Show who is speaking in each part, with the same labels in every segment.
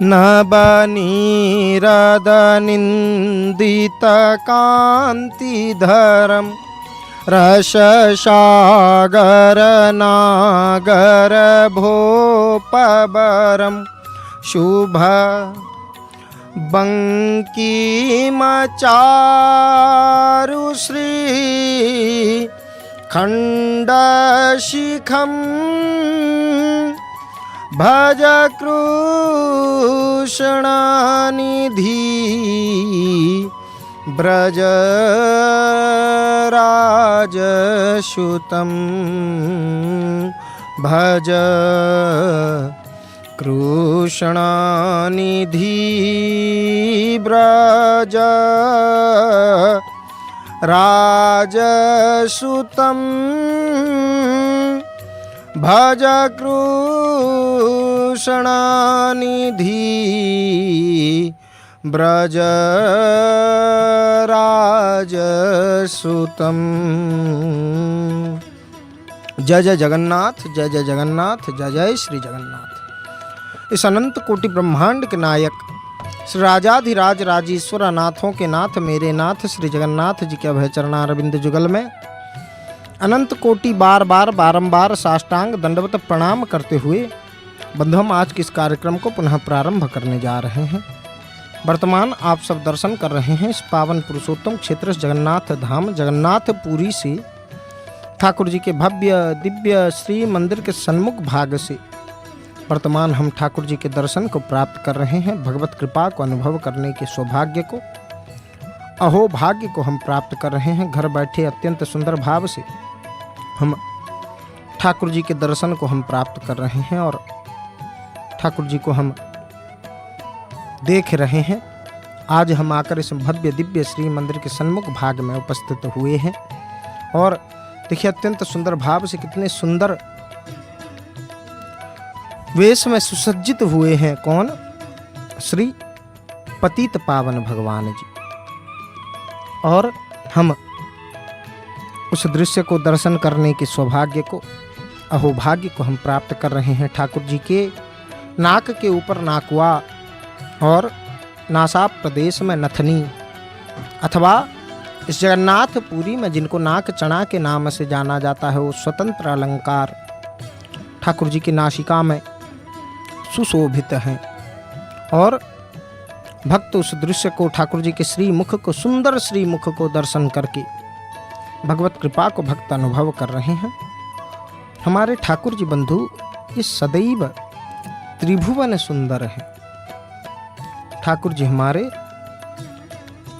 Speaker 1: नवनीरदनिन्दितकान्तिधरं रससागरनागरभोपबरं शुभ बङ्किमचारुश्री खण्डशिखं भज कृष्णनिधि ब्रजराजसुतं भज कृष्णनिधि ब्रजराजसुतं भज कृष्णनिधि ब्रजराजसुतं। जय जय जगन्नाथ, जय जय जगन्नाथ, जय जय श्री जगन्नाथ। इस अनंत कोटि ब्रह्मांड के नायक श्री राजाधिराज राजेश्वर नाथों के नाथ मेरे नाथ श्री जगन्नाथ जी के अभय चरणारविंद जुगल में अनंत कोटि बार बार बारंबार साष्टांग दंडवत प्रणाम करते हुए बंधु हम आज के इस कार्यक्रम को पुनः प्रारंभ करने जा रहे हैं। वर्तमान आप सब दर्शन कर रहे हैं इस पावन पुरुषोत्तम क्षेत्र जगन्नाथ धाम जगन्नाथपुरी से ठाकुर जी के भव्य दिव्य श्री मंदिर के सन्मुख भाग से वर्तमान हम ठाकुर जी के दर्शन को प्राप्त कर रहे हैं। भगवत कृपा को अनुभव करने के सौभाग्य को अहो भाग्य को हम प्राप्त कर रहे हैं। घर बैठे अत्यंत सुंदर भाव से हम ठाकुर जी के दर्शन को हम प्राप्त कर रहे हैं और ठाकुर जी को हम देख रहे हैं। आज हम आकर इस भव्य दिव्य श्री मंदिर के सन्मुख भाग में उपस्थित हुए हैं और देखिए अत्यंत सुंदर भाव से कितने सुंदर वेश में सुसज्जित हुए हैं। कौन? श्री पतित पावन भगवान जी। और हम उस दृश्य को दर्शन करने के सौभाग्य को अहोभाग्य को हम प्राप्त कर रहे हैं। ठाकुर जी के नाक के ऊपर नाकुआ और नासा प्रदेश में नथनी अथवा इस जगन्नाथपुरी में जिनको नाक चना के नाम से जाना जाता है वो स्वतंत्र अलंकार ठाकुर जी की नासिका में सुशोभित हैं। और भक्त उस दृश्य को ठाकुर जी के श्री मुख को सुंदर श्री मुख को दर्शन करके भगवत कृपा को भक्त अनुभव कर रहे हैं। हमारे ठाकुर जी बंधु ये सदैव त्रिभुवन सुंदर है। ठाकुर जी हमारे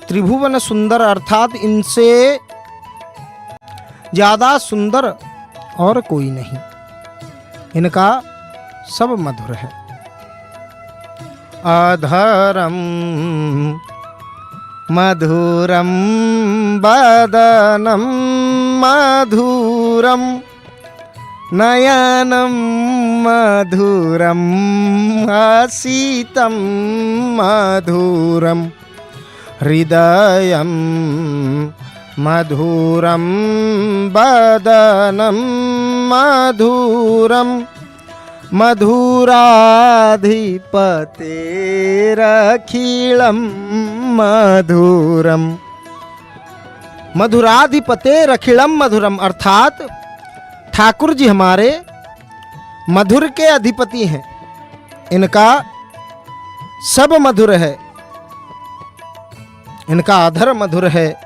Speaker 1: त्रिभुवन सुंदर अर्थात इनसे ज्यादा सुंदर और कोई नहीं। इनका सब मधुर है। अधरम मधुरम वदनम मधुरम नयनम मधुरम हसितम मधुरम हृदयम मधुरम वदनम मधुरम मधुराधिपतेरखिलम मधुरम मधुराधिपतेरखिलम मधुरम अर्थात ठाकुर जी हमारे मधुर के अधिपति हैं। इनका सब मधुर है। इनका अधर मधुर है।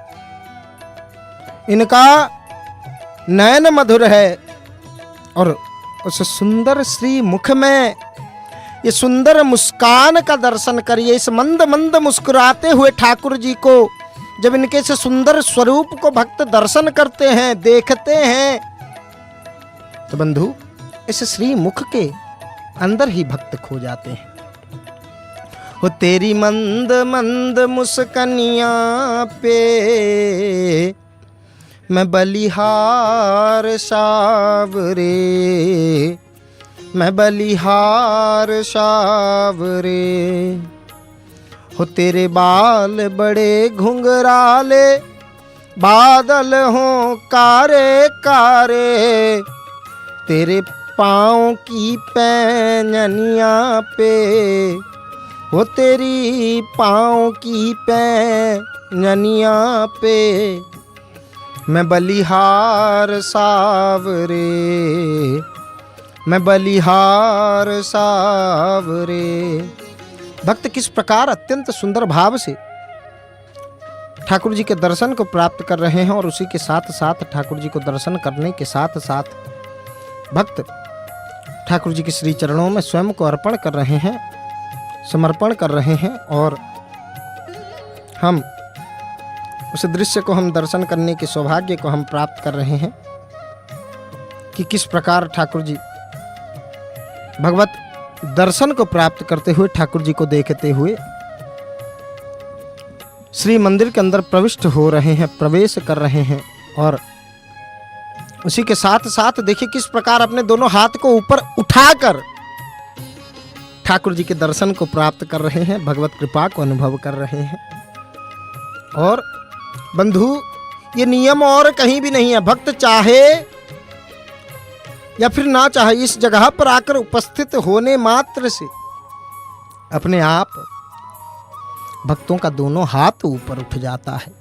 Speaker 1: इनका नयन मधुर है। और उस सुंदर श्री मुख में ये सुंदर मुस्कान का दर्शन करिए। इस मंद मंद मुस्कुराते हुए ठाकुर जी को जब इनके से सुंदर स्वरूप को भक्त दर्शन करते हैं देखते हैं तो बंधु इस श्री मुख के अंदर ही भक्त खो जाते हैं। वो तेरी मंद मंद मुस्कनिया पे मैं बलिहार सावरे, मैं बलिहार सावरे। हो तेरे बाल बड़े घुंघराले, बादल हों कारे कारे, तेरे पाँव की पैंजनिया पे हो तेरी पाँव की पैंजनिया पे मैं बलिहार सावरे, मैं बलिहार सावरे। भक्त किस प्रकार अत्यंत सुंदर भाव से ठाकुर जी के दर्शन को प्राप्त कर रहे हैं और उसी के साथ साथ ठाकुर जी को दर्शन करने के साथ साथ भक्त ठाकुर जी के श्री चरणों में स्वयं को अर्पण कर रहे हैं, समर्पण कर रहे हैं। और हम उस दृश्य को हम दर्शन करने के सौभाग्य को हम प्राप्त कर रहे हैं कि किस प्रकार ठाकुर जी भगवत दर्शन को प्राप्त करते हुए, ठाकुर जी को देखते हुए श्री मंदिर के अंदर प्रविष्ट हो रहे हैं, प्रवेश कर रहे हैं। और उसी के साथ साथ देखिए किस प्रकार अपने दोनों हाथ को ऊपर उठाकर ठाकुर जी के दर्शन को प्राप्त कर रहे हैं, भगवत कृपा को अनुभव कर रहे हैं। और बंधु, ये नियम और कहीं भी नहीं है। भक्त चाहे या फिर ना चाहे, इस जगह पर आकर उपस्थित होने मात्र से अपने आप भक्तों का दोनों हाथ ऊपर उठ जाता है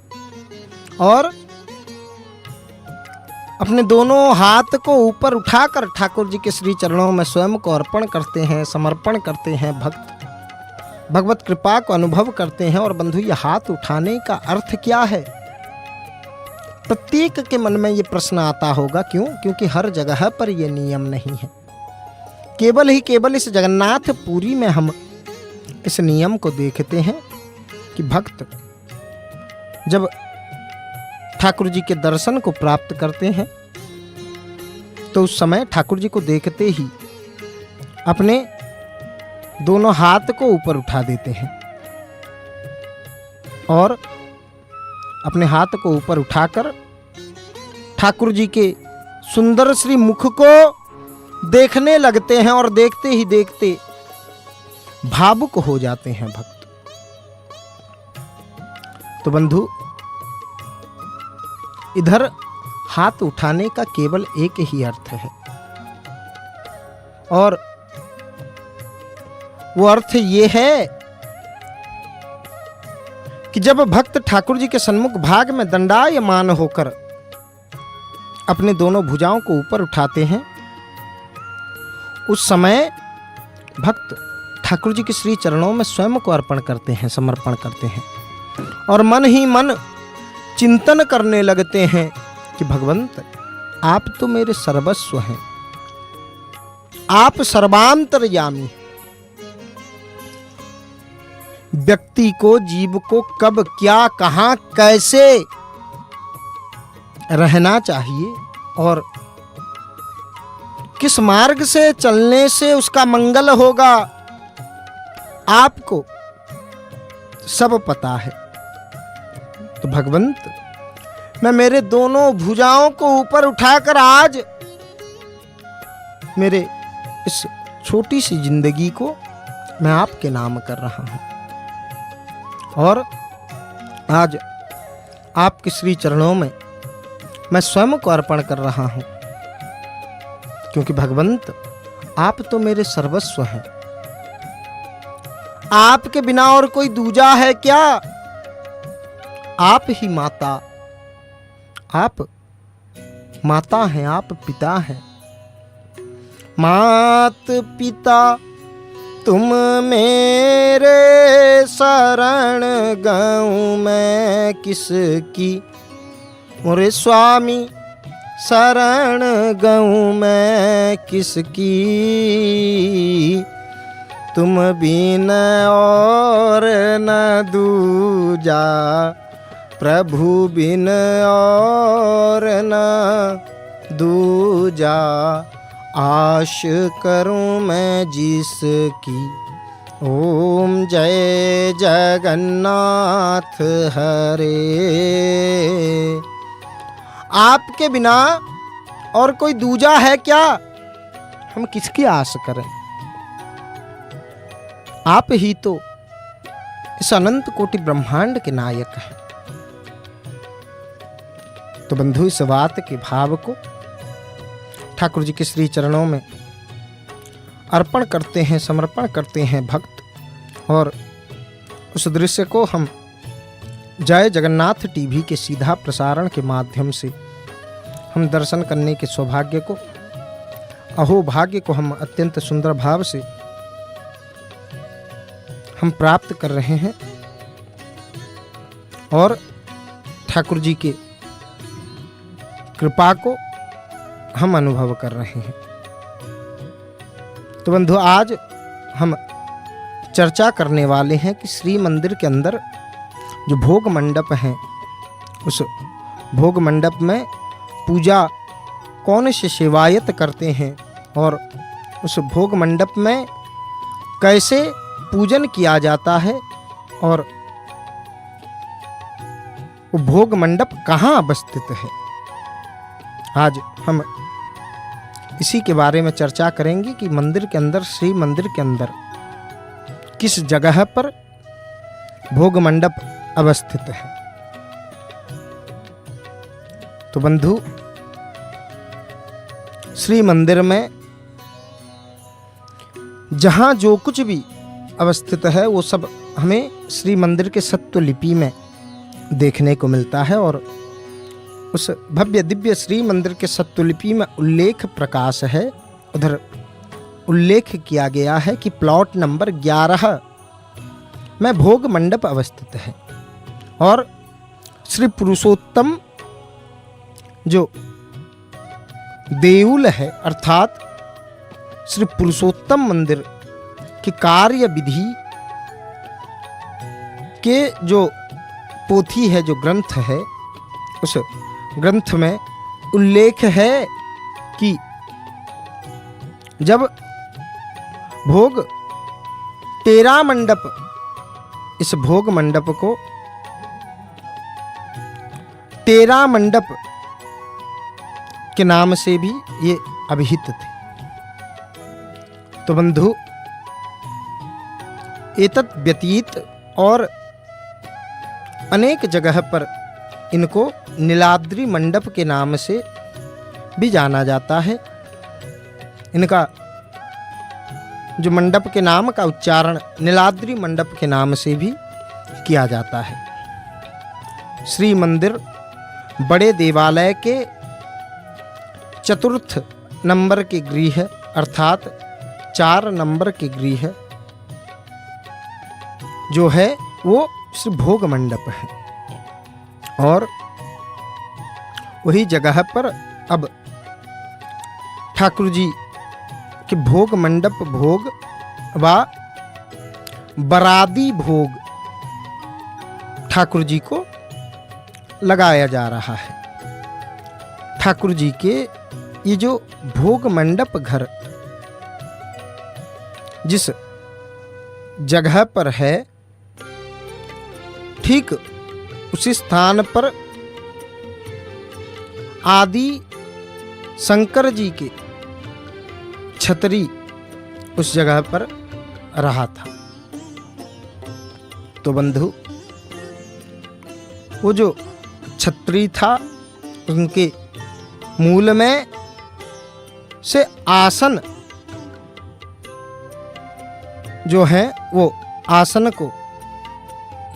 Speaker 1: और अपने दोनों हाथ को ऊपर उठाकर ठाकुर जी के श्री चरणों में स्वयं को अर्पण करते हैं, समर्पण करते हैं। भक्त भगवत कृपा को अनुभव करते हैं। और बंधु, यह हाथ उठाने का अर्थ क्या है? प्रत्येक के मन में ये प्रश्न आता होगा। क्यों? क्योंकि हर जगह पर यह नियम नहीं है। केवल इस जगन्नाथ पुरी में हम इस नियम को देखते हैं कि भक्त जब ठाकुर जी के दर्शन को प्राप्त करते हैं तो उस समय ठाकुर जी को देखते ही अपने दोनों हाथ को ऊपर उठा देते हैं और अपने हाथ को ऊपर उठाकर ठाकुर जी के सुंदर श्री मुख को देखने लगते हैं और देखते ही देखते भावुक हो जाते हैं भक्त। तो बंधु, इधर हाथ उठाने का केवल एक ही अर्थ है और वो अर्थ ये है कि जब भक्त ठाकुर जी के सन्मुख भाग में दंडायमान होकर अपने दोनों भुजाओं को ऊपर उठाते हैं, उस समय भक्त ठाकुर जी के श्री चरणों में स्वयं को अर्पण करते हैं, समर्पण करते हैं और मन ही मन चिंतन करने लगते हैं कि भगवंत, आप तो मेरे सर्वस्व हैं, आप सर्वांतर्यामी। व्यक्ति को, जीव को कब, क्या, कहां, कैसे रहना चाहिए और किस मार्ग से चलने से उसका मंगल होगा, आपको सब पता है। तो भगवंत, मैं मेरे दोनों भुजाओं को ऊपर उठाकर आज मेरे इस छोटी सी जिंदगी को मैं आपके नाम कर रहा हूं और आज आपके श्री चरणों में मैं स्वयं को अर्पण कर रहा हूं, क्योंकि भगवंत, आप तो मेरे सर्वस्व हैं। आपके बिना और कोई दूजा है क्या? आप ही माता, आप माता हैं, आप पिता हैं। मात पिता तुम मेरे शरण गऊं मैं किसकी, मोरे स्वामी शरण गऊं मैं किसकी। तुम बिन और न दूजा, प्रभु बिन और न दूजा। आश करूं मैं जिसकी, ओम जय जगन्नाथ हरे। आपके बिना और कोई दूजा है क्या? हम किसकी आस करें? आप ही तो इस अनंत कोटि ब्रह्मांड के नायक हैं। तो बंधु, इस बात के भाव को ठाकुर जी के श्री चरणों में अर्पण करते हैं, समर्पण करते हैं भक्त और उस दृश्य को हम जय जगन्नाथ टीवी के सीधा प्रसारण के माध्यम से हम दर्शन करने के सौभाग्य को, अहोभाग्य को हम अत्यंत सुंदर भाव से हम प्राप्त कर रहे हैं और ठाकुर जी के कृपा को हम अनुभव कर रहे हैं। तो बंधु, आज हम चर्चा करने वाले हैं कि श्री मंदिर के अंदर जो भोग मंडप है, उस भोग मंडप में पूजा कौन से सेवायत करते हैं और उस भोग मंडप में कैसे पूजन किया जाता है और वो भोग मंडप कहाँ अवस्थित है। आज हम इसी के बारे में चर्चा करेंगे कि मंदिर के अंदर, श्री मंदिर के अंदर किस जगह पर भोग मंडप अवस्थित है। तो बंधु, श्री मंदिर में जहाँ जो कुछ भी अवस्थित है वो सब हमें श्री मंदिर के सत्वलिपि में देखने को मिलता है और उस भव्य दिव्य श्री मंदिर के सत्वलिपि में उल्लेख प्रकाश है। उधर उल्लेख किया गया है कि प्लॉट नंबर 11 में भोग मंडप अवस्थित है और श्री पुरुषोत्तम जो देउल है, अर्थात श्री पुरुषोत्तम मंदिर की कार्य विधि के जो पोथी है, जो ग्रंथ है, उस ग्रंथ में उल्लेख है कि जब भोग 13 मंडप, इस भोग मंडप को 13 मंडप के नाम से भी ये अभिहित थे। तो बंधु, एतत् व्यतीत और अनेक जगह पर इनको नीलाद्रि मंडप के नाम से भी जाना जाता है। इनका जो मंडप के नाम का उच्चारण नीलाद्रि मंडप के नाम से भी किया जाता है। श्री मंदिर बड़े देवालय के चतुर्थ नंबर के गृह, अर्थात 4 नंबर के गृह जो है वो श्री भोग मंडप है और वही जगह पर अब ठाकुर जी के भोग मंडप भोग व बरादी भोग ठाकुर जी को लगाया जा रहा है। ठाकुर जी के ये जो भोग मंडप घर जिस जगह पर है, ठीक उसी स्थान पर आदि शंकर जी के छतरी उस जगह पर रहा था। तो बंधु, वो जो छतरी था उनके मूल में से आसन जो है वो आसन को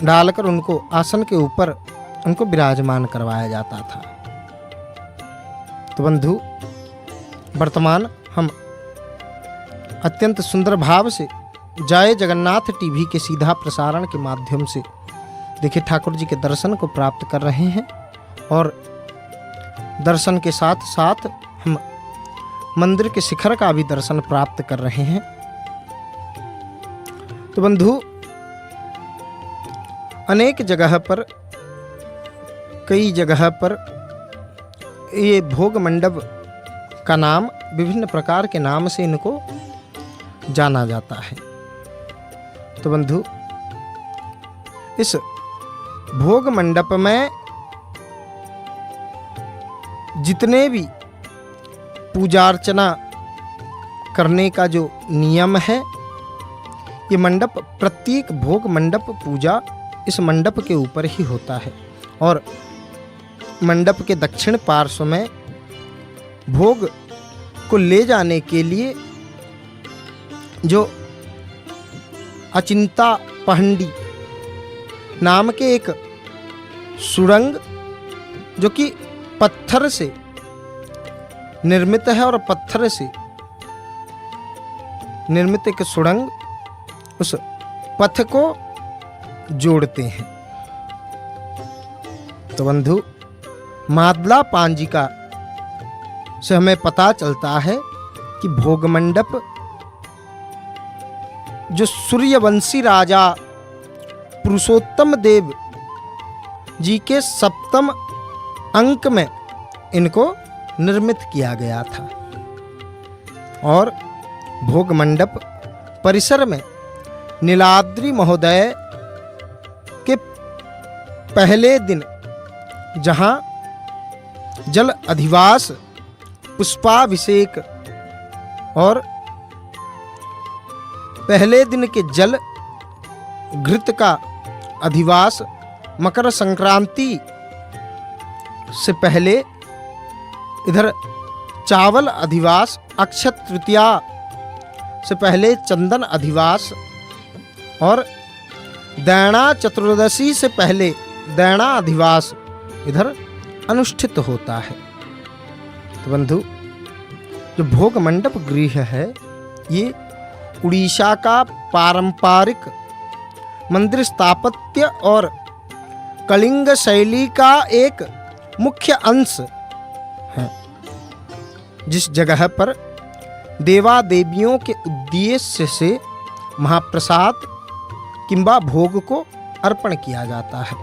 Speaker 1: डालकर उनको आसन के ऊपर उनको विराजमान करवाया जाता था। तो बंधु, वर्तमान हम अत्यंत सुंदर भाव से जय जगन्नाथ टीवी के सीधा प्रसारण के माध्यम से देखिए ठाकुर जी के दर्शन को प्राप्त कर रहे हैं और दर्शन के साथ साथ हम मंदिर के शिखर का भी दर्शन प्राप्त कर रहे हैं। तो बंधु, अनेक जगह पर, कई जगह पर ये भोग मंडप का नाम विभिन्न प्रकार के नाम से इनको जाना जाता है। तो बंधु, इस भोग मंडप में जितने भी पूजा अर्चना करने का जो नियम है, ये मंडप, प्रत्येक भोग मंडप पूजा इस मंडप के ऊपर ही होता है और मंडप के दक्षिण पार्श्व में भोग को ले जाने के लिए जो अचिंता पहंडी नाम के एक सुरंग, जो कि पत्थर से निर्मित है और पत्थर से निर्मित एक सुरंग उस पथ को जोड़ते हैं। तो बंधु, मादला पांजिका से हमें पता चलता है कि भोग मंडप जो सूर्यवंशी राजा पुरुषोत्तम देव जी के 7वें अंक में इनको निर्मित किया गया था। और भोग मंडप परिसर में नीलाद्रि महोदय के पहले दिन जहां जल अधिवास, पुष्पाभिषेक और पहले दिन के जल घृत का अधिवास, मकर संक्रांति से पहले इधर चावल अधिवास, अक्षय तृतीया से पहले चंदन अधिवास और दैणा चतुर्दशी से पहले दैणा अधिवास इधर अनुष्ठित होता है। तो बंधु, जो भोग मंडप गृह है, ये उड़ीसा का पारंपरिक मंदिर स्थापत्य और कलिंग शैली का एक मुख्य अंश है, जिस जगह पर देवा देवियों के उद्देश्य से महाप्रसाद किंबा भोग को अर्पण किया जाता है।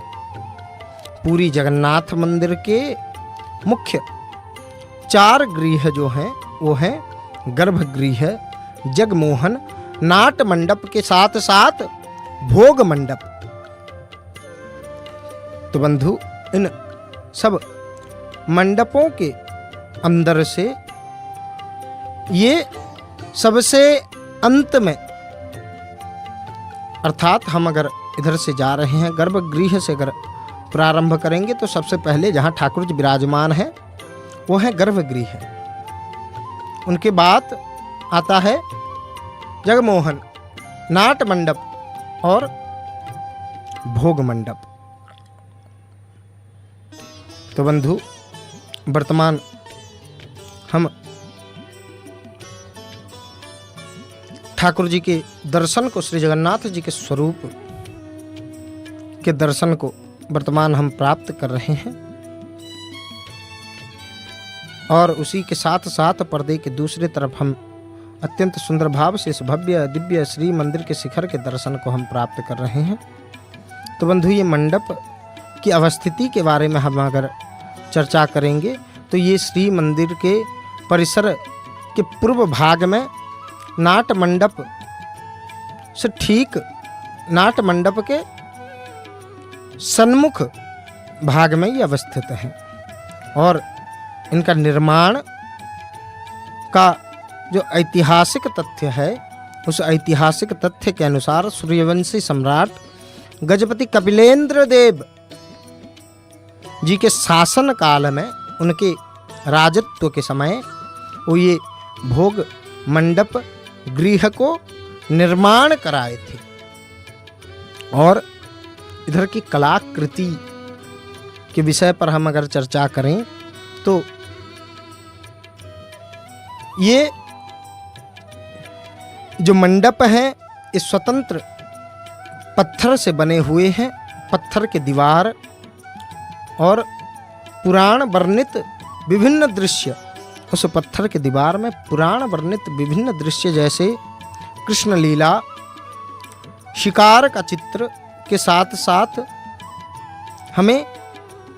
Speaker 1: पूरी जगन्नाथ मंदिर के मुख्य 4 गृह जो हैं वो हैं गर्भगृह, जगमोहन, नाट मंडप के साथ साथ भोग मंडप। तो बंधु, इन सब मंडपों के अंदर से ये सबसे अंत में, अर्थात हम अगर इधर से जा रहे हैं, गर्भगृह से अगर प्रारंभ करेंगे तो सबसे पहले जहाँ ठाकुर जी विराजमान है वो है गर्भगृह। उनके बाद आता है जगमोहन, नाट मंडप और भोग मंडप। तो बंधु, वर्तमान हम ठाकुर जी के दर्शन को, श्री जगन्नाथ जी के स्वरूप के दर्शन को वर्तमान हम प्राप्त कर रहे हैं। और उसी के साथ साथ पर्दे के दूसरे तरफ हम अत्यंत सुंदर भाव से इस भव्य दिव्य श्री मंदिर के शिखर के दर्शन को हम प्राप्त कर रहे हैं। तो बंधु, ये मंडप की अवस्थिति के बारे में हम अगर चर्चा करेंगे तो ये श्री मंदिर के परिसर के पूर्व भाग में नाट मंडप से ठीक नाट मंडप के सन्मुख भाग में ये अवस्थित हैं। और इनका निर्माण का जो ऐतिहासिक तथ्य है, उस ऐतिहासिक तथ्य के अनुसार सूर्यवंशी सम्राट गजपति कपिलेंद्र देव जी के शासन काल में, उनके राजत्व के समय वो ये भोग मंडप गृह को निर्माण कराए थे। और इधर की कलाकृति के विषय पर हम अगर चर्चा करें तो ये जो मंडप हैं ये स्वतंत्र पत्थर से बने हुए हैं। पत्थर के दीवार और पुराण वर्णित विभिन्न दृश्य, उस पत्थर के दीवार में पुराण वर्णित विभिन्न दृश्य जैसे कृष्ण लीला, शिकार का चित्र के साथ साथ हमें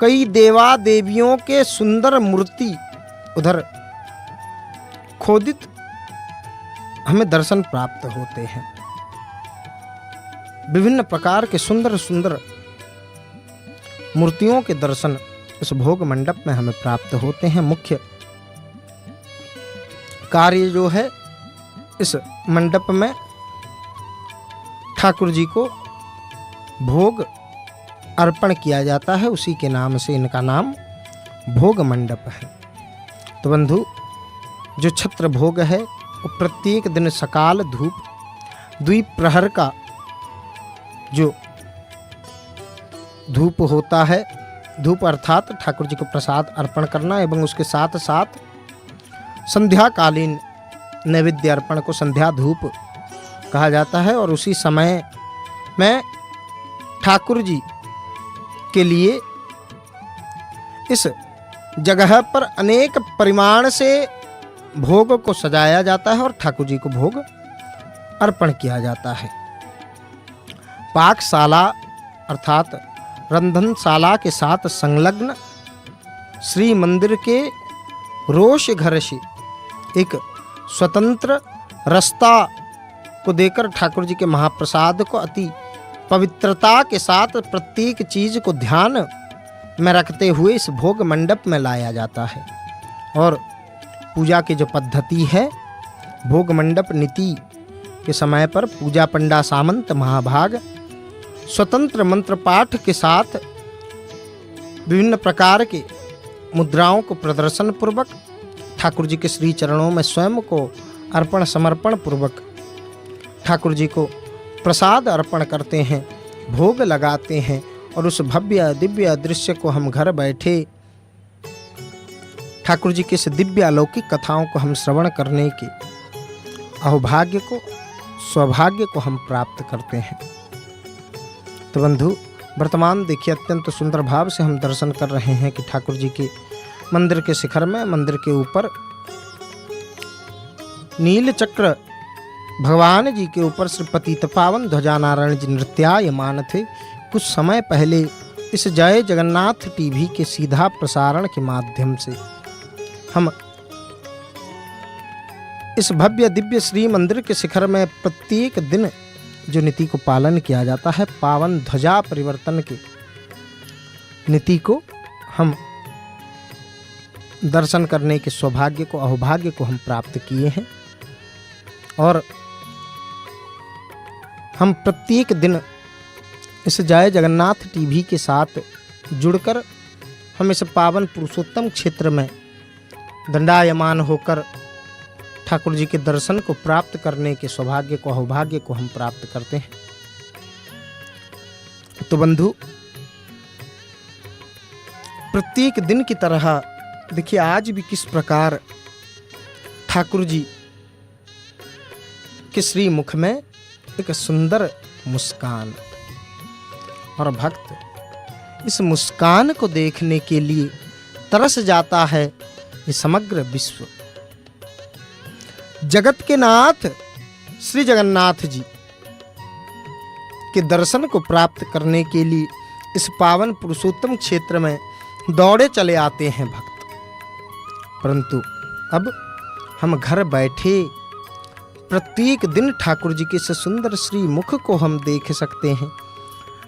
Speaker 1: कई देवा देवियों के सुंदर मूर्ति उधर खोदित हमें दर्शन प्राप्त होते हैं। विभिन्न प्रकार के सुंदर सुंदर मूर्तियों के दर्शन इस भोग मंडप में हमें प्राप्त होते हैं। मुख्य कार्य जो है, इस मंडप में ठाकुर जी को भोग अर्पण किया जाता है, उसी के नाम से इनका नाम भोग मंडप है। तो बंधु, जो छत्र भोग है वो प्रत्येक दिन सकाल धूप द्विप्रहर का जो धूप होता है, धूप अर्थात ठाकुर जी को प्रसाद अर्पण करना, एवं उसके साथ साथ संध्याकालीन नैवेद्य अर्पण को संध्या धूप कहा जाता है। और उसी समय में ठाकुर जी के लिए इस जगह पर अनेक परिमाण से भोग को सजाया जाता है और ठाकुर जी को भोग अर्पण किया जाता है। पाकशाला अर्थात रंधनशाला के साथ संलग्न श्री मंदिर के रोष घर से एक स्वतंत्र रास्ता को देकर ठाकुर जी के महाप्रसाद को अति पवित्रता के साथ प्रत्येक चीज को ध्यान में रखते हुए इस भोग मंडप में लाया जाता है। और पूजा की जो पद्धति है, भोग मंडप नीति के समय पर पूजा पंडा सामंत महाभाग स्वतंत्र मंत्र पाठ के साथ विभिन्न प्रकार के मुद्राओं को प्रदर्शन पूर्वक ठाकुर जी के श्री चरणों में स्वयं को अर्पण समर्पण पूर्वक ठाकुर जी को प्रसाद अर्पण करते हैं, भोग लगाते हैं। और उस भव्य दिव्य दृश्य को हम घर बैठे ठाकुर जी के इस दिव्य अलौकिक कथाओं को हम श्रवण करने के अहोभाग्य को सौभाग्य को हम प्राप्त करते हैं। तो बंधु, वर्तमान देखिए अत्यंत सुंदर भाव से हम दर्शन कर रहे हैं कि ठाकुर जी के मंदिर के शिखर में, मंदिर के ऊपर नील चक्र भगवान जी के ऊपर श्री पतित पावन ध्वजा नारायण जी नृत्यायमान थे। कुछ समय पहले इस जय जगन्नाथ टीवी के सीधा प्रसारण के माध्यम से हम इस भव्य दिव्य श्री मंदिर के शिखर में प्रत्येक दिन जो नीति को पालन किया जाता है, पावन ध्वजा परिवर्तन के नीति को हम दर्शन करने के सौभाग्य को अहोभाग्य को हम प्राप्त किए हैं। और हम प्रत्येक दिन इस जय जगन्नाथ टीवी के साथ जुड़कर हम इस पावन पुरुषोत्तम क्षेत्र में दंडायमान होकर ठाकुर जी के दर्शन को प्राप्त करने के सौभाग्य को अहोभाग्य को हम प्राप्त करते हैं। तो बंधु, प्रत्येक दिन की तरह देखिए आज भी किस प्रकार ठाकुर जी के श्री मुख में एक सुंदर मुस्कान, और भक्त इस मुस्कान को देखने के लिए तरस जाता है ये समग्र विश्व। जगत के नाथ श्री जगन्नाथ जी के दर्शन को प्राप्त करने के लिए इस पावन पुरुषोत्तम क्षेत्र में दौड़े चले आते हैं भक्त। परंतु अब हम घर बैठे प्रत्येक दिन ठाकुर जी के इस सुंदर श्री मुख को हम देख सकते हैं।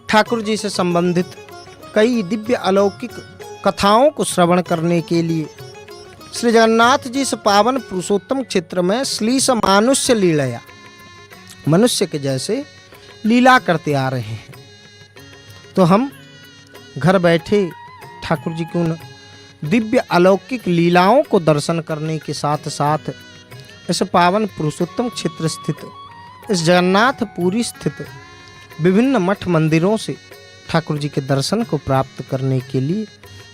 Speaker 1: ठाकुर जी से संबंधित कई दिव्य अलौकिक कथाओं को श्रवण करने के लिए श्री जगन्नाथ जी इस पावन पुरुषोत्तम क्षेत्र में श्लीष मानुष्य लीलया, मनुष्य के जैसे लीला करते आ रहे हैं। तो हम घर बैठे ठाकुर जी की उन दिव्य अलौकिक लीलाओं को दर्शन करने के साथ साथ इस पावन पुरुषोत्तम क्षेत्र स्थित इस जगन्नाथपुरी स्थित विभिन्न मठ मंदिरों से ठाकुर जी के दर्शन को प्राप्त करने के लिए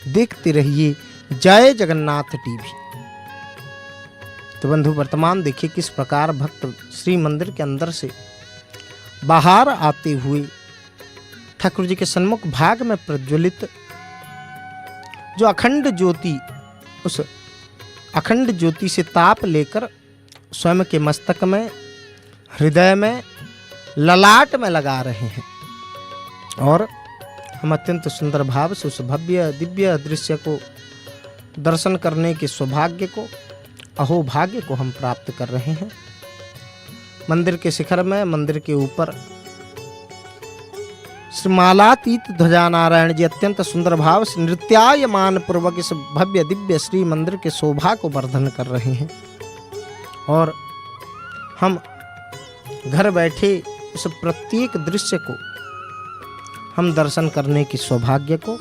Speaker 1: देखते रहिए जय जगन्नाथ टीवी। तो बंधु, वर्तमान देखिए किस प्रकार भक्त श्री मंदिर के अंदर से बाहर आते हुए ठाकुर जी के सन्मुख भाग में प्रज्वलित जो अखंड ज्योति, उस अखंड ज्योति से ताप लेकर स्वयं के मस्तक में, हृदय में, ललाट में लगा रहे हैं। और हम अत्यंत सुंदर भाव से उस भव्य दिव्य दृश्य को दर्शन करने के सौभाग्य को अहोभाग्य को हम प्राप्त कर रहे हैं। मंदिर के शिखर में, मंदिर के ऊपर श्री मालातीत ध्वजा नारायण जी अत्यंत सुंदर भाव से नृत्यायमान पूर्वक इस भव्य दिव्य श्री मंदिर के शोभा को वर्धन कर रहे हैं। और हम घर बैठे उस प्रत्येक दृश्य को हम दर्शन करने की सौभाग्य को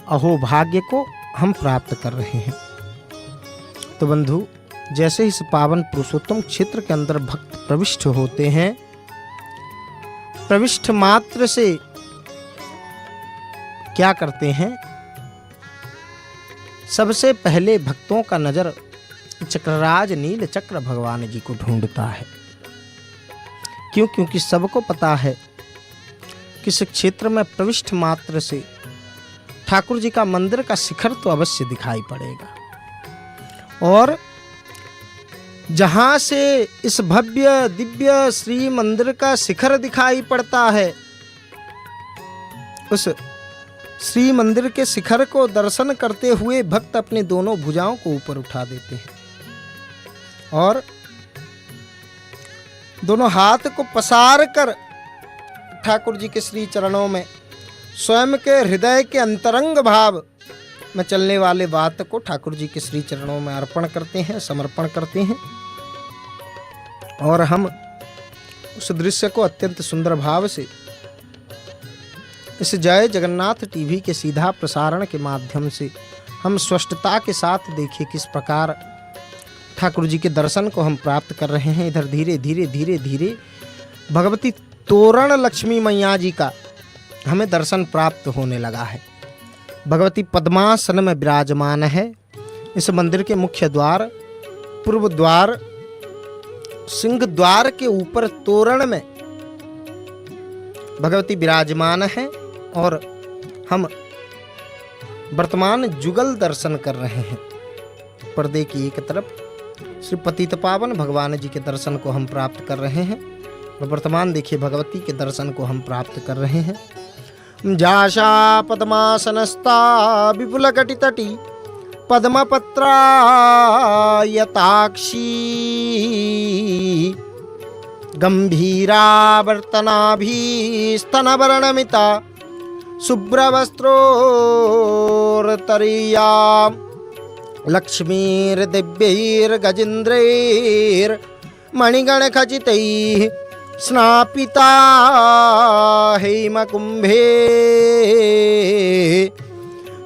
Speaker 1: अहोभाग्य को हम प्राप्त कर रहे हैं। तो बंधु, जैसे इस पावन पुरुषोत्तम क्षेत्र के अंदर भक्त प्रविष्ट होते हैं, प्रविष्ट मात्र से क्या करते हैं, सबसे पहले भक्तों का नजर चक्रराज नील चक्र भगवान जी को ढूंढता है। क्यों? क्योंकि सबको पता है कि इस क्षेत्र में प्रविष्ट मात्र से ठाकुर जी का मंदिर का शिखर तो अवश्य दिखाई पड़ेगा। और जहां से इस भव्य दिव्य श्री मंदिर का शिखर दिखाई पड़ता है, उस श्री मंदिर के शिखर को दर्शन करते हुए भक्त अपने दोनों भुजाओं को ऊपर उठा देते हैं और दोनों हाथ को पसार कर ठाकुर जी के श्री चरणों में स्वयं के हृदय के अंतरंग भाव में चलने वाले बात को ठाकुर जी के श्री चरणों में अर्पण करते हैं, समर्पण करते हैं। और हम उस दृश्य को अत्यंत सुंदर भाव से इस जय जगन्नाथ टीवी के सीधा प्रसारण के माध्यम से हम स्पष्टता के साथ देखिए किस प्रकार ठाकुर जी के दर्शन को हम प्राप्त कर रहे हैं। इधर धीरे धीरे धीरे धीरे भगवती तोरण लक्ष्मी मैया जी का हमें दर्शन प्राप्त होने लगा है। भगवती पद्मासन में विराजमान है। इस मंदिर के मुख्य द्वार, पूर्व द्वार, सिंह द्वार के ऊपर तोरण में भगवती विराजमान है और हम वर्तमान जुगल दर्शन कर रहे हैं। पर्दे की एक तरफ श्री पतित पावन भगवान जी के दर्शन को हम प्राप्त कर रहे हैं और वर्तमान देखिए भगवती के दर्शन को हम प्राप्त कर रहे हैं। जाशा पद्मासनस्ता विपुल कटितटी पद्मपत्रा यताक्षी गंभीरावर्तनाभिस्तनवर्णमिता शुभ्रवस्त्रोर्तरीया लक्ष्मीर्दिव्यैर्गजेन्द्रैर्मणिगणखचितैः स्नापिता हेमकुम्भे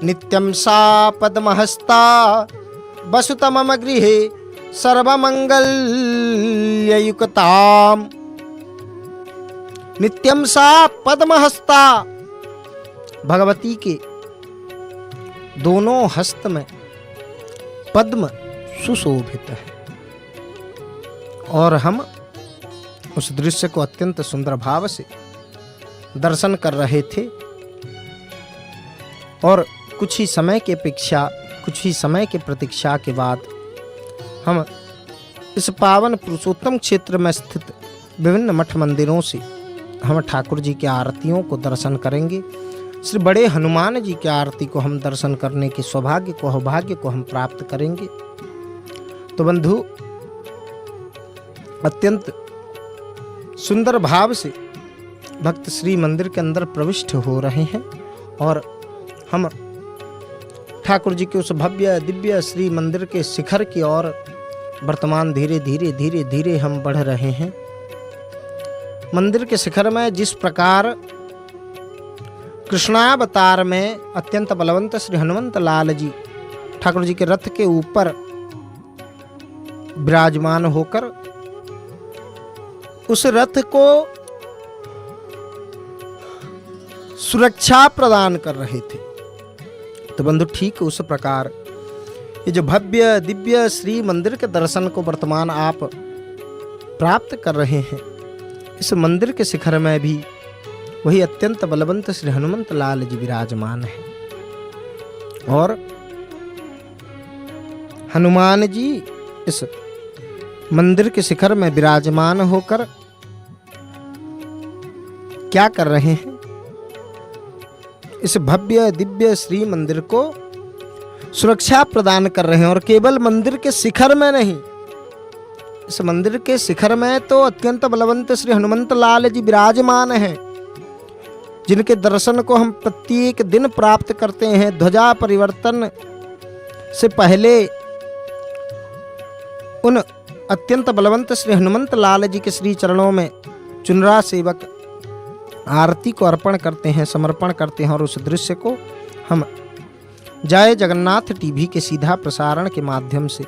Speaker 1: नित्यं सा पद्महस्ता वसुत मम गृहे सर्वमंगल्ययुक्ताम्। नित्यं सा पद्महस्ता, भगवती के दोनों हस्त में पद्म सुशोभित है और हम उस दृश्य को अत्यंत सुंदर भाव से दर्शन कर रहे थे। और कुछ ही समय के प्रतीक्षा के बाद हम इस पावन पुरुषोत्तम क्षेत्र में स्थित विभिन्न मठ मंदिरों से हम ठाकुर जी की आरतियों को दर्शन करेंगे। श्री बड़े हनुमान जी की आरती को हम दर्शन करने के सौभाग्य को हम प्राप्त करेंगे। तो बंधु, अत्यंत सुंदर भाव से भक्त श्री मंदिर के अंदर प्रविष्ट हो रहे हैं और हम ठाकुर जी के उस भव्य दिव्य श्री मंदिर के शिखर की ओर वर्तमान धीरे धीरे हम बढ़ रहे हैं। मंदिर के शिखर में जिस प्रकार कृष्णावतार में अत्यंत बलवंत श्री हनुमंत लाल जी ठाकुर जी के रथ के ऊपर विराजमान होकर उस रथ को सुरक्षा प्रदान कर रहे थे, तो बंधु ठीक उस प्रकार ये जो भव्य दिव्य श्री मंदिर के दर्शन को वर्तमान आप प्राप्त कर रहे हैं, इस मंदिर के शिखर में भी वही अत्यंत बलवंत श्री हनुमंत लाल जी विराजमान है और हनुमान जी इस मंदिर के शिखर में विराजमान होकर क्या कर रहे हैं, इस भव्य दिव्य श्री मंदिर को सुरक्षा प्रदान कर रहे हैं। और केवल मंदिर के शिखर में नहीं, इस मंदिर के शिखर में तो अत्यंत बलवंत श्री हनुमंत लाल जी विराजमान हैं, जिनके दर्शन को हम प्रत्येक दिन प्राप्त करते हैं। ध्वजा परिवर्तन से पहले उन अत्यंत बलवंत श्री हनुमंत लाल जी के श्री चरणों में चुनरा सेवक आरती को अर्पण करते हैं, समर्पण करते हैं और उस दृश्य को हम जय जगन्नाथ टीवी के सीधा प्रसारण के माध्यम से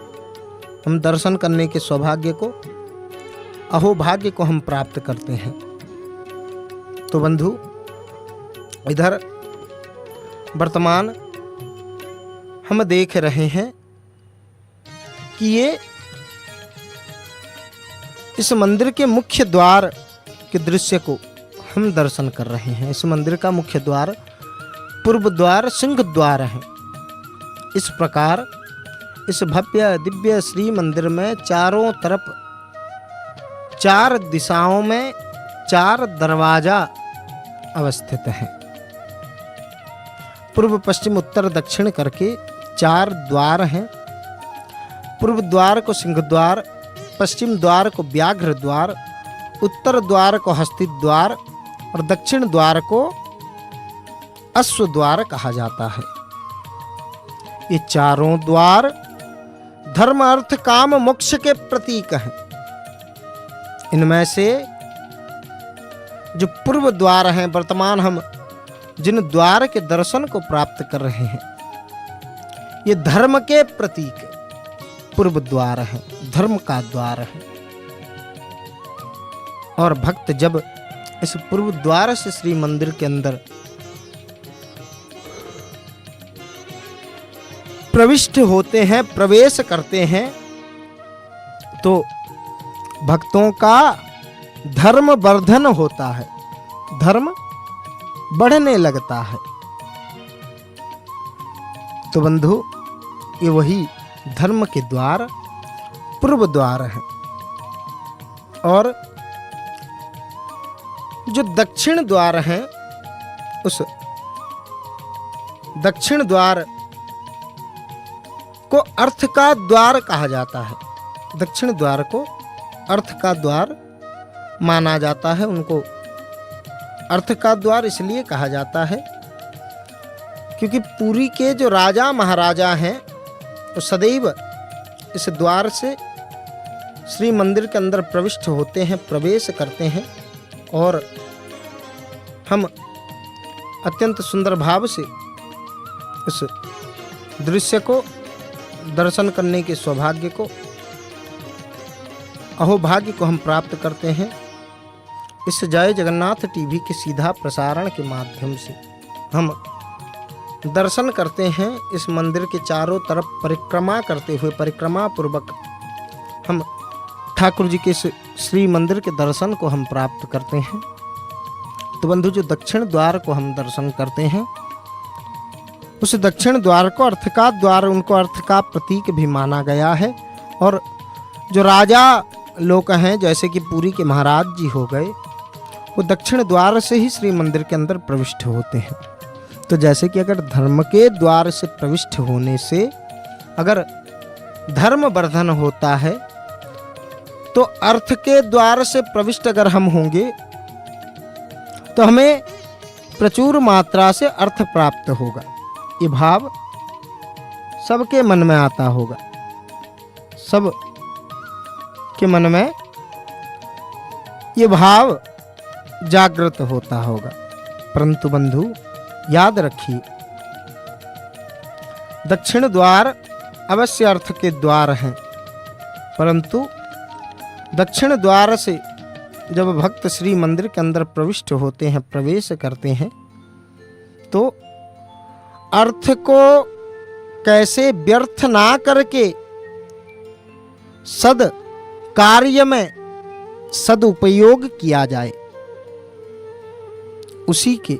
Speaker 1: हम दर्शन करने के सौभाग्य को, अहोभाग्य को हम प्राप्त करते हैं। तो बंधु, इधर वर्तमान हम देख रहे हैं कि ये इस मंदिर के मुख्य द्वार के दृश्य को हम दर्शन कर रहे हैं। इस मंदिर का मुख्य द्वार पूर्व द्वार सिंह द्वार है। इस प्रकार इस भव्य दिव्य श्री मंदिर में चारों तरफ 4 दिशाओं में 4 दरवाजा अवस्थित हैं। पूर्व पश्चिम उत्तर दक्षिण करके 4 द्वार हैं। पूर्व द्वार को सिंह द्वार, पश्चिम द्वार को व्याघ्र द्वार, उत्तर द्वार को हस्ती द्वार और दक्षिण द्वार को अश्व द्वार कहा जाता है। ये चारों द्वार धर्म अर्थ काम मोक्ष के प्रतीक हैं। इनमें से जो पूर्व द्वार हैं, वर्तमान हम जिन द्वार के दर्शन को प्राप्त कर रहे हैं, ये धर्म के प्रतीक पूर्व द्वार है, धर्म का द्वार है। और भक्त जब इस पूर्व द्वार से श्री मंदिर के अंदर प्रविष्ट होते हैं, प्रवेश करते हैं, तो भक्तों का धर्म वर्धन होता है, धर्म बढ़ने लगता है। तो बंधु, ये वही धर्म के द्वार पूर्व द्वार है। और जो दक्षिण द्वार है, उस दक्षिण द्वार को अर्थ का द्वार कहा जाता है। दक्षिण द्वार को अर्थ का द्वार माना जाता है। उनको अर्थ का द्वार इसलिए कहा जाता है क्योंकि पुरी के जो राजा महाराजा हैं, वो सदैव इस द्वार से श्री मंदिर के अंदर प्रविष्ट होते हैं, प्रवेश करते हैं। और हम अत्यंत सुंदर भाव से इस दृश्य को दर्शन करने के सौभाग्य को, अहोभाग्य को हम प्राप्त करते हैं। इस जय जगन्नाथ टीवी के सीधा प्रसारण के माध्यम से हम दर्शन करते हैं। इस मंदिर के चारों तरफ परिक्रमा करते हुए, परिक्रमा पूर्वक हम ठाकुर जी के श्री मंदिर के दर्शन को हम प्राप्त करते हैं। तो बंधु, जो दक्षिण द्वार को हम दर्शन करते हैं, उस दक्षिण द्वार को अर्थ का द्वार, उनको अर्थ का प्रतीक भी माना गया है। और जो राजा लोग हैं, जैसे कि पुरी के महाराज जी हो गए, वो दक्षिण द्वार से ही श्री मंदिर के अंदर प्रविष्ट होते हैं। तो जैसे कि अगर धर्म के द्वार से प्रविष्ट होने से अगर धर्म वर्धन होता है, तो अर्थ के द्वार से प्रविष्ट अगर हम होंगे तो हमें प्रचुर मात्रा से अर्थ प्राप्त होगा। ये भाव सबके मन में आता होगा, सब के मन में ये भाव जागृत होता होगा। परंतु बंधु, याद रखिए, दक्षिण द्वार अवश्य अर्थ के द्वार हैं, परंतु दक्षिण द्वार से जब भक्त श्री मंदिर के अंदर प्रविष्ट होते हैं, प्रवेश करते हैं, तो अर्थ को कैसे व्यर्थ ना करके सद कार्य में सदुपयोग किया जाए, उसी के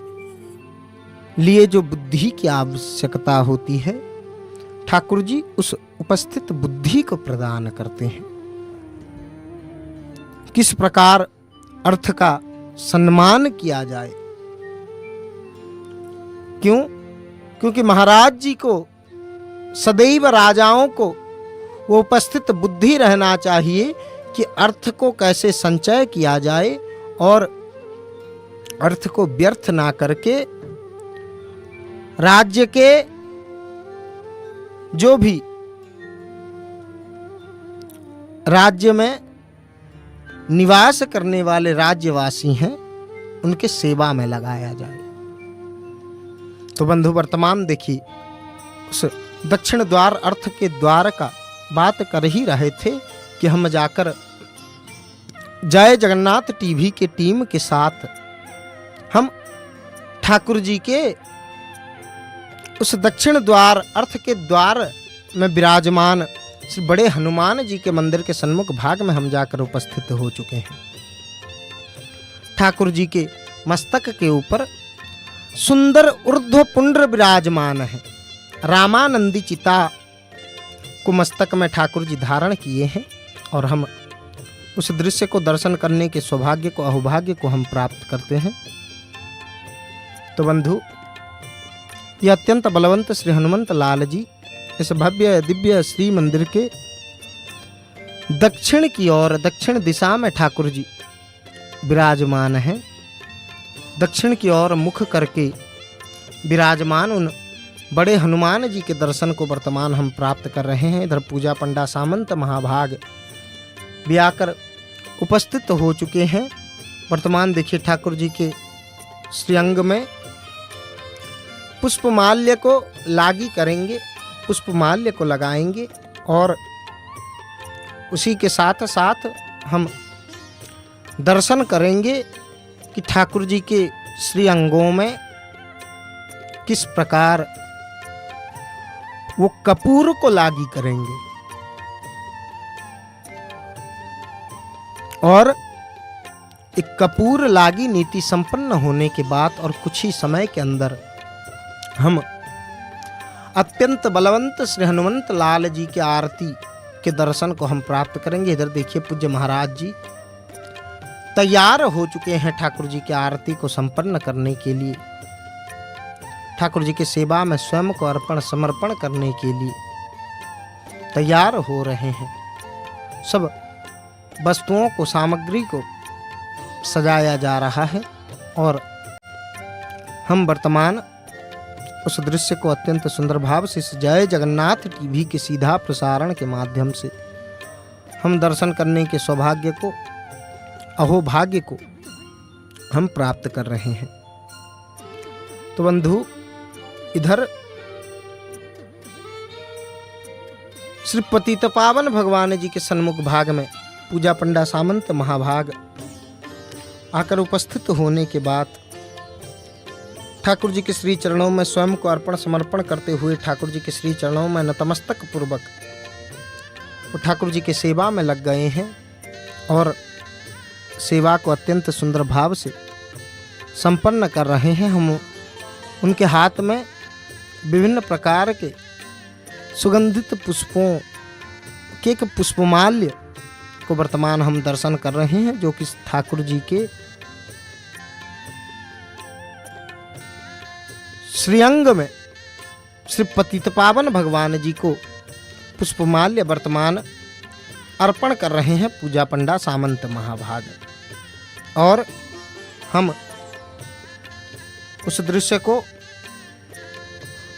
Speaker 1: लिए जो बुद्धि की आवश्यकता होती है, ठाकुर जी उस उपस्थित बुद्धि को प्रदान करते हैं। किस प्रकार अर्थ का सम्मान किया जाए। क्यों? क्योंकि महाराज जी को, सदैव राजाओं को वो उपस्थित बुद्धि रहना चाहिए कि अर्थ को कैसे संचय किया जाए और अर्थ को व्यर्थ ना करके राज्य के जो भी राज्य में निवास करने वाले राज्यवासी हैं, उनके सेवा में लगाया जाए। तो बंधु, वर्तमान देखिए, उस दक्षिण द्वार अर्थ के द्वार का बात कर ही रहे थे कि हम जाकर जय जगन्नाथ टीवी के टीम के साथ हम ठाकुर जी के उस दक्षिण द्वार अर्थ के द्वार में विराजमान श्री बड़े हनुमान जी के मंदिर के सन्मुख भाग में हम जाकर उपस्थित हो चुके हैं। ठाकुर जी के मस्तक के ऊपर सुंदर ऊर्ध्व पुंड्र विराजमान है। रामानंदी चिता को मस्तक में ठाकुर जी धारण किए हैं और हम उस दृश्य को दर्शन करने के सौभाग्य को अहोभाग्य को हम प्राप्त करते हैं। तो बंधु, यह अत्यंत बलवंत श्री हनुमंत लाल जी इस भव्य दिव्य श्री मंदिर के दक्षिण की ओर, दक्षिण दिशा में ठाकुर जी विराजमान हैं। दक्षिण की ओर मुख करके विराजमान उन बड़े हनुमान जी के दर्शन को वर्तमान हम प्राप्त कर रहे हैं। इधर पूजा पंडा सामंत महाभाग भी आकर उपस्थित हो चुके हैं। वर्तमान देखिए ठाकुर जी के श्रीअंग में पुष्पमाल्य को लागी करेंगे, पुष्पमाल्य को लगाएंगे और उसी के साथ साथ हम दर्शन करेंगे कि ठाकुर जी के श्री अंगों में किस प्रकार वो कपूर को लागी करेंगे और एक कपूर लागी नीति संपन्न होने के बाद और कुछ ही समय के अंदर हम अत्यंत बलवंत श्री हनुमंत लाल जी की आरती के दर्शन को हम प्राप्त करेंगे। इधर देखिए पूज्य महाराज जी तैयार हो चुके हैं ठाकुर जी की आरती को संपन्न करने के लिए, ठाकुर जी की सेवा में स्वयं को अर्पण समर्पण करने के लिए तैयार हो रहे हैं। सब वस्तुओं को, सामग्री को सजाया जा रहा है और हम वर्तमान उस दृश्य को अत्यंत सुंदर भाव से इस जय जगन्नाथ टीवी के सीधा प्रसारण के माध्यम से हम दर्शन करने के सौभाग्य को, अहोभाग्य को हम प्राप्त कर रहे हैं। तो बंधु, इधर श्री पतित पावन भगवान जी के सन्मुख भाग में पूजा पंडा सामंत महाभाग आकर उपस्थित होने के बाद ठाकुर जी के श्री चरणों में स्वयं को अर्पण समर्पण करते हुए ठाकुर जी के श्री चरणों में नतमस्तक पूर्वक वो ठाकुर जी के सेवा में लग गए हैं और सेवा को अत्यंत सुंदर भाव से संपन्न कर रहे हैं। हम उनके हाथ में विभिन्न प्रकार के सुगंधित पुष्पों के एक पुष्पमाल्य को वर्तमान हम दर्शन कर रहे हैं, जो कि ठाकुर जी के श्रीअंग में श्री पतित पावन भगवान जी को पुष्पमाल्य वर्तमान अर्पण कर रहे हैं पूजा पंडा सामंत महाभाग। और हम उस दृश्य को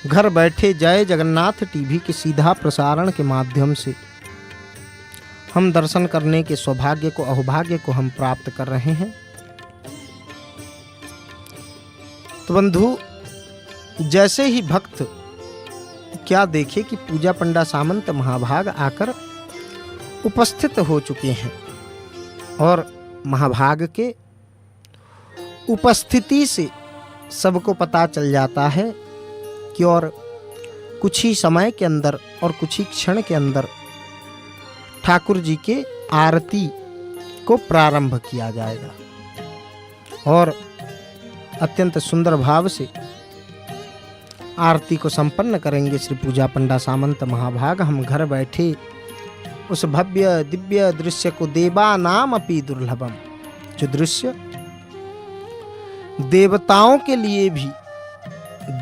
Speaker 1: घर बैठे जय जगन्नाथ टीवी के सीधा प्रसारण के माध्यम से हम दर्शन करने के सौभाग्य को, अहोभाग्य को हम प्राप्त कर रहे हैं। तो बंधु, जैसे ही भक्त क्या देखे कि पूजा पंडा सामंत महाभाग आकर उपस्थित हो चुके हैं और महाभाग के उपस्थिति से सबको पता चल जाता है कि और कुछ ही समय के अंदर और कुछ ही क्षण के अंदर ठाकुर जी के आरती को प्रारंभ किया जाएगा और अत्यंत सुंदर भाव से आरती को संपन्न करेंगे श्री पूजा पंडा सामंत महाभाग। हम घर बैठे उस भव्य दिव्य दृश्य को देवानाम अपि दुर्लभम, जो दृश्य देवताओं के लिए भी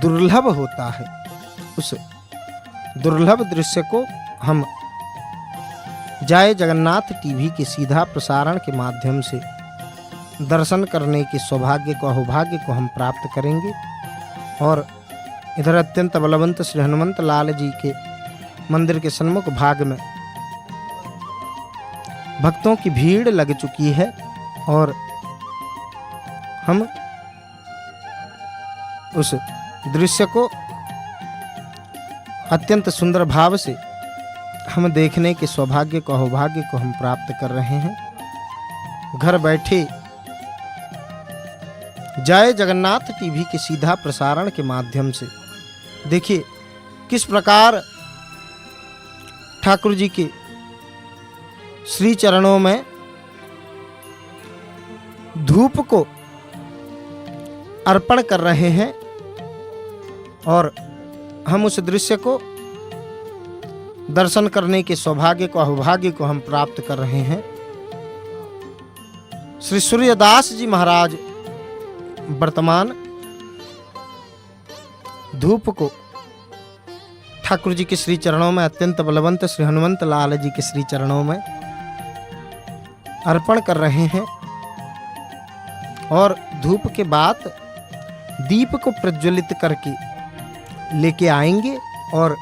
Speaker 1: दुर्लभ होता है, उस दुर्लभ दृश्य को हम जय जगन्नाथ टीवी के सीधा प्रसारण के माध्यम से दर्शन करने के सौभाग्य को, अहोभाग्य को हम प्राप्त करेंगे। और इधर अत्यंत बलवंत श्री हनुमंत लाल जी के मंदिर के सन्मुख भाग में भक्तों की भीड़ लग चुकी है और हम उस दृश्य को अत्यंत सुंदर भाव से हम देखने के सौभाग्य को, अहोभाग्य को हम प्राप्त कर रहे हैं। घर बैठे जय जगन्नाथ टीवी के सीधा प्रसारण के माध्यम से देखिए किस प्रकार ठाकुर जी के श्री चरणों में धूप को अर्पण कर रहे हैं और हम उस दृश्य को दर्शन करने के सौभाग्य को अहोभाग्य को हम प्राप्त कर रहे हैं। श्री सूर्यदास जी महाराज वर्तमान धूप को ठाकुर जी के श्री चरणों में, अत्यंत बलवंत श्री हनुमंत लाल जी के श्री चरणों में अर्पण कर रहे हैं और धूप के बाद दीप को प्रज्वलित करके लेके आएंगे और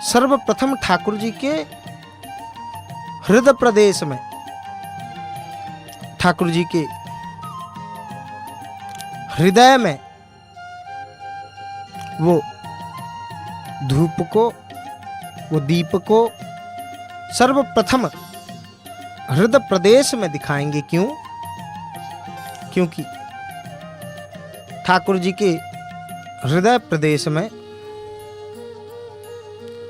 Speaker 1: सर्वप्रथम ठाकुर जी के हृदय प्रदेश में, ठाकुर जी के हृदय में वो धूप को, वो दीप को सर्वप्रथम हृदय प्रदेश में दिखाएंगे। क्यों? क्योंकि ठाकुर जी के हृदय प्रदेश में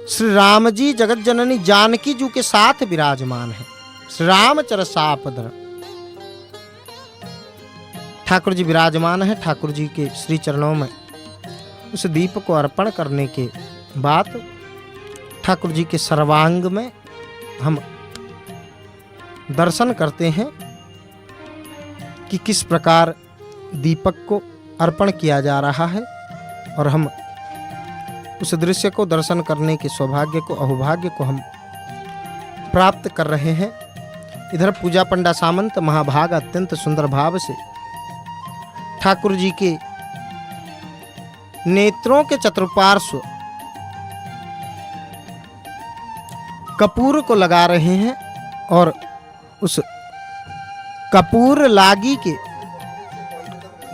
Speaker 1: श्री राम जी जगत जननी जानकी जी के साथ विराजमान है। श्री रामचर सापधर ठाकुर जी विराजमान है। ठाकुर जी के श्री चरणों में उस दीप को अर्पण करने के बाद ठाकुर जी के सर्वांग में हम दर्शन करते हैं कि किस प्रकार दीपक को अर्पण किया जा रहा है और हम उस दृश्य को दर्शन करने के सौभाग्य को अहोभाग्य को हम प्राप्त कर रहे हैं। इधर पूजा पंडा सामंत महाभाग अत्यंत सुंदर भाव से ठाकुर जी के नेत्रों के चतुर्पार्श्व कपूर को लगा रहे हैं और उस कपूर लागी के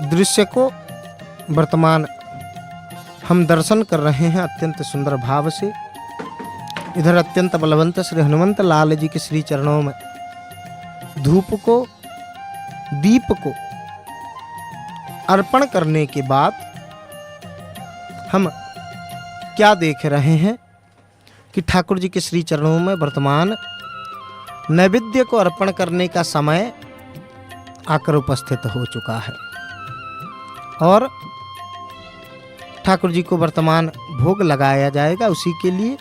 Speaker 1: दृश्य को वर्तमान हम दर्शन कर रहे हैं अत्यंत सुंदर भाव से। इधर अत्यंत बलवंत श्री हनुमंत लाल जी के श्री चरणों में धूप को, दीप को अर्पण करने के बाद हम क्या देख रहे हैं कि ठाकुर जी के श्री चरणों में वर्तमान नैवेद्य को अर्पण करने का समय आकर उपस्थित हो चुका है और ठाकुर जी को वर्तमान भोग लगाया जाएगा। उसी के लिए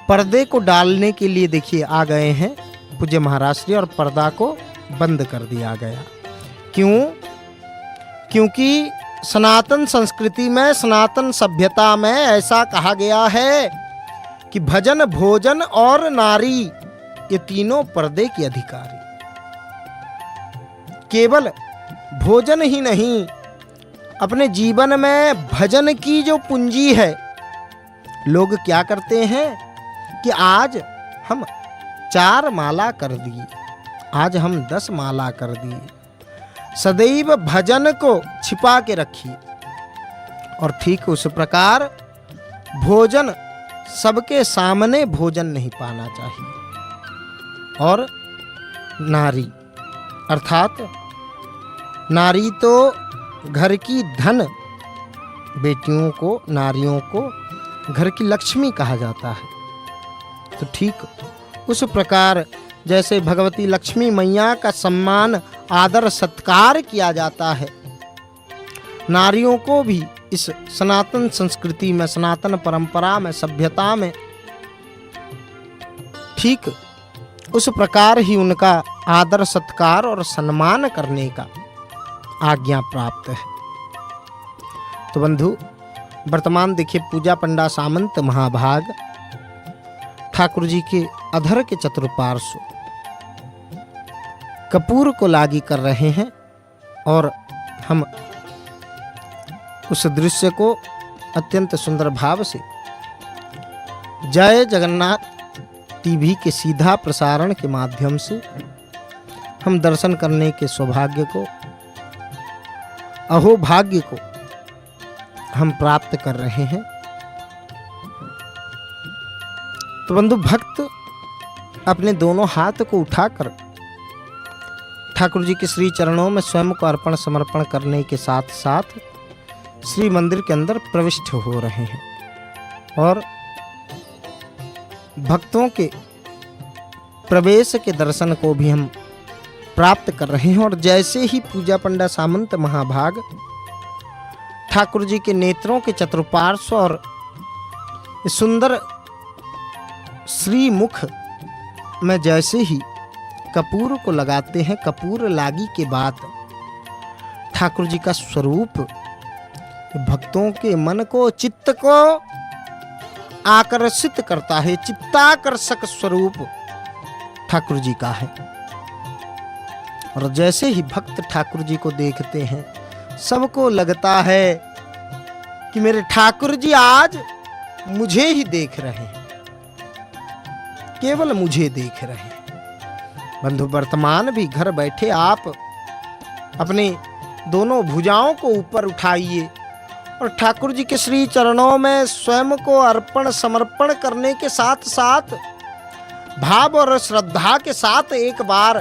Speaker 1: पर्दे को डालने के लिए देखिए आ गए हैं पूज्य महाराज श्री और पर्दा को बंद कर दिया गया। क्यों? क्योंकि सनातन संस्कृति में, सनातन सभ्यता में ऐसा कहा गया है कि भजन, भोजन और नारी ये तीनों पर्दे की अधिकारी। केवल भोजन ही नहीं, अपने जीवन में भजन की जो पूंजी है, लोग क्या करते हैं कि आज हम 4 माला कर दिए, आज हम 10 माला कर दिए। सदैव भजन को छिपा के रखिए और ठीक उस प्रकार भोजन, सबके सामने भोजन नहीं पाना चाहिए। और नारी अर्थात नारी तो घर की धन, बेटियों को, नारियों को घर की लक्ष्मी कहा जाता है। तो ठीक उस प्रकार जैसे भगवती लक्ष्मी मैया का सम्मान, आदर, सत्कार किया जाता है, नारियों को भी इस सनातन संस्कृति में, सनातन परंपरा में, सभ्यता में ठीक उस प्रकार ही उनका आदर, सत्कार और सम्मान करने का आज्ञा प्राप्त है। तो बंधु वर्तमान देखिए पूजा पंडा सामंत महाभाग ठाकुर जी के अधर के चतुर्पार्श्व कपूर को लागी कर रहे हैं और हम उस दृश्य को अत्यंत सुंदर भाव से जय जगन्नाथ टीवी के सीधा प्रसारण के माध्यम से हम दर्शन करने के सौभाग्य को, अहोभाग्य को हम प्राप्त कर रहे हैं। तो बंधु भक्त अपने दोनों हाथ को उठाकर ठाकुर जी के श्री चरणों में स्वयं को अर्पण समर्पण करने के साथ साथ श्री मंदिर के अंदर प्रविष्ट हो रहे हैं और भक्तों के प्रवेश के दर्शन को भी हम प्राप्त कर रहे हैं। और जैसे ही पूजा पंडा सामंत महाभाग ठाकुर जी के नेत्रों के चतुर्पार्श्व और सुंदर श्री मुख में जैसे ही कपूर को लगाते हैं, कपूर लागी के बाद ठाकुर जी का स्वरूप भक्तों के मन को, चित्त को आकर्षित करता है। चित्ताकर्षक स्वरूप ठाकुर जी का है। और जैसे ही भक्त ठाकुर जी को देखते हैं, सबको लगता है कि मेरे ठाकुर जी आज मुझे ही देख रहे हैं, केवल मुझे देख रहे हैं। बंधु, वर्तमान भी घर बैठे आप अपने दोनों भुजाओं को ऊपर उठाइए और ठाकुर जी के श्री चरणों में स्वयं को अर्पण समर्पण करने के साथ साथ भाव और श्रद्धा के साथ एक बार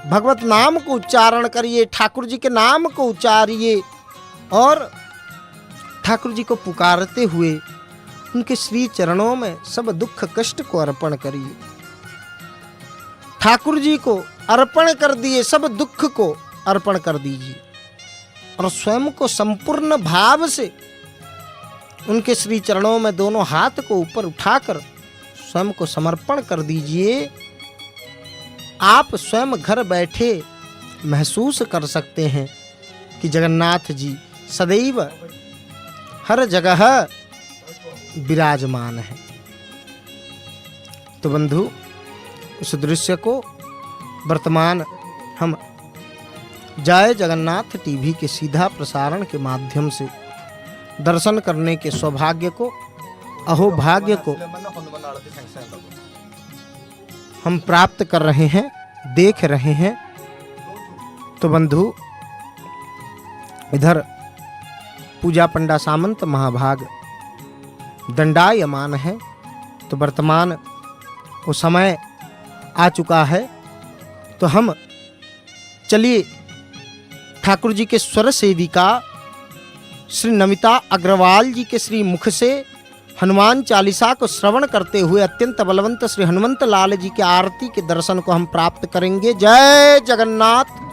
Speaker 1: भगवत नाम को उच्चारण करिए, ठाकुर जी के नाम को उच्चारिए और ठाकुर जी को पुकारते हुए उनके श्री चरणों में सब दुख कष्ट को अर्पण करिए। ठाकुर जी को अर्पण कर दिए, सब दुख को अर्पण कर दीजिए और स्वयं को संपूर्ण भाव से उनके श्री चरणों में दोनों हाथ को ऊपर उठाकर स्वयं को समर्पण कर दीजिए। आप स्वयं घर बैठे महसूस कर सकते हैं कि जगन्नाथ जी सदैव हर जगह विराजमान है। तो बंधु, उस दृश्य को वर्तमान हम जय जगन्नाथ टीवी के सीधा प्रसारण के माध्यम से दर्शन करने के सौभाग्य को, अहोभाग्य को हम प्राप्त कर रहे हैं, देख रहे हैं। तो बंधु, इधर पूजा पंडा सामंत महाभाग दंडायमान है। तो वर्तमान वो समय आ चुका है। तो हम चलिए ठाकुर जी के स्वर सेविका श्री नमिता अग्रवाल जी के श्री मुख से हनुमान चालीसा को श्रवण करते हुए अत्यंत बलवंत श्री हनुमंत लाल जी की आरती के दर्शन को हम प्राप्त करेंगे। जय जगन्नाथ।